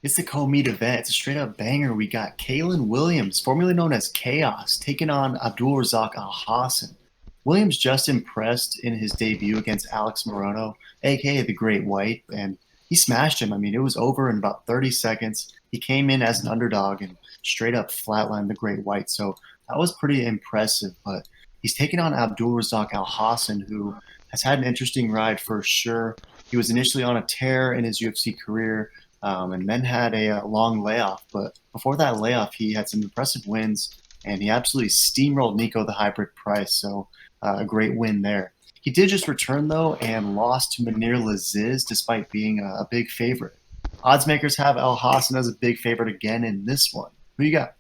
It's the co-meet event. It's a straight up banger. We got Kalinn Williams, formerly known as Khaos, taking on Abdul Razak Alhassan. Williams just impressed in his debut against Alex Morono, aka the Great White, and he smashed him. I mean, it was over in about 30 seconds. He came in as an underdog and straight up flatlined the Great White. So that was pretty impressive. But he's taking on Abdul Razak Alhassan, who has had an interesting ride for sure. He was initially on a tear in his UFC career, and then had a long layoff. But before that layoff, he had some impressive wins, and he absolutely steamrolled Nico the Hybrid Price. So a great win there. He did just return though and lost to Manir Laziz despite being a big favorite. Odds makers have Al Hassan as a big favorite again in this one. Who you got?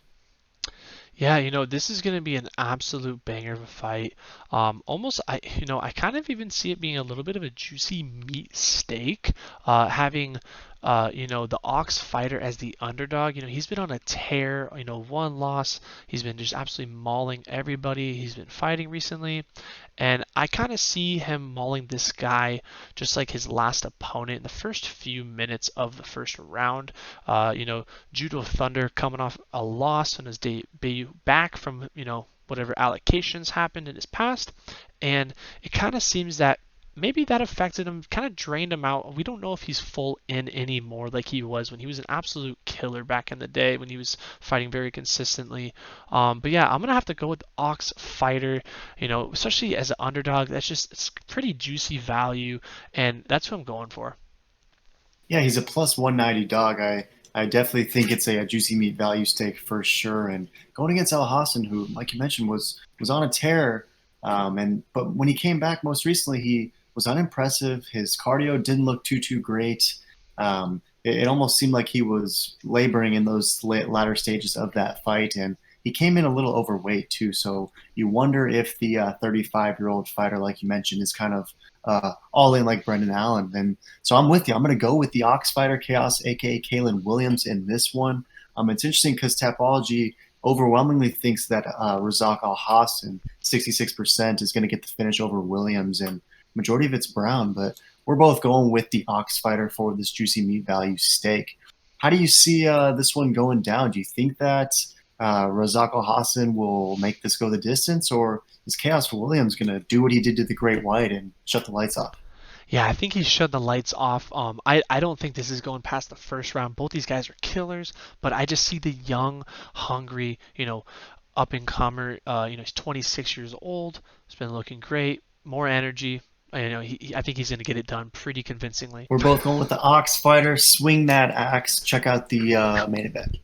Yeah, this is going to be an absolute banger of a fight. Almost, I kind of even see it being a little bit of a juicy meat steak. Having, the Ox fighter as the underdog. He's been on a tear. One loss. He's been just absolutely mauling everybody. He's been fighting recently, and I kind of see him mauling this guy just like his last opponent in the first few minutes of the first round. Judo Thunder coming off a loss on his debut back from, whatever allocations happened in his past. And it kind of seems that maybe that affected him, kind of drained him out. We don't know if he's full in anymore like he was when he was an absolute killer back in the day when he was fighting very consistently. But yeah, I'm gonna have to go with the Ox Fighter. Especially as an underdog, it's pretty juicy value, and that's what I'm going for. Yeah, he's a plus 190 dog. I definitely think it's a juicy meat value steak for sure. And going against Al Hassan, who, like you mentioned, was on a tear, but when he came back most recently, he was unimpressive. His cardio didn't look too great. It almost seemed like he was laboring in those latter stages of that fight, and he came in a little overweight too. So you wonder if the 35-year-old fighter, like you mentioned, is kind of all in like Brendan Allen. And so I'm with you. I'm going to go with the Ox Fighter Chaos, aka Kalinn Williams, in this one. It's interesting because Tapology overwhelmingly thinks that Razak Al Hassan, 66%, is going to get the finish over Williams, and majority of it's Brown. But we're both going with the Ox Fighter for this juicy meat value steak. How do you see this one going down? Do you think that Razak Al Hassan will make this go the distance, or is Chaos Williams going to do what he did to the Great White and shut the lights off? Yeah, I think he shut the lights off. I don't think this is going past the first round. Both these guys are killers, but I just see the young, hungry, up and comer. He's 26 years old. He's been looking great, more energy. I think he's going to get it done pretty convincingly. We're both going with the Ox Fighter. Swing that axe. Check out the main event.